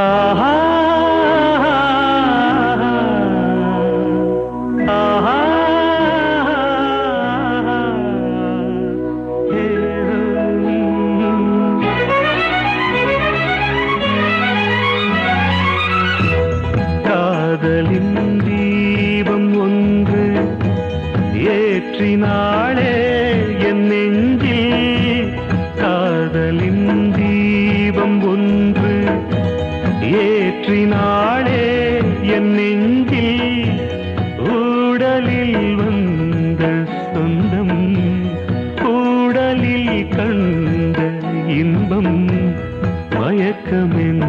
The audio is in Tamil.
ஆஹா ஆஹா காதலின் தீபம் ஒன்று ஏற்றினாளே என் நெஞ்சில். காதலின் தீபம் ஒன்று ஏற்றினாளே என் நெஞ்சில். ஊடலில் வந்த சொந்தம், ஊடலில் கண்ட இன்பம், மயக்கமென்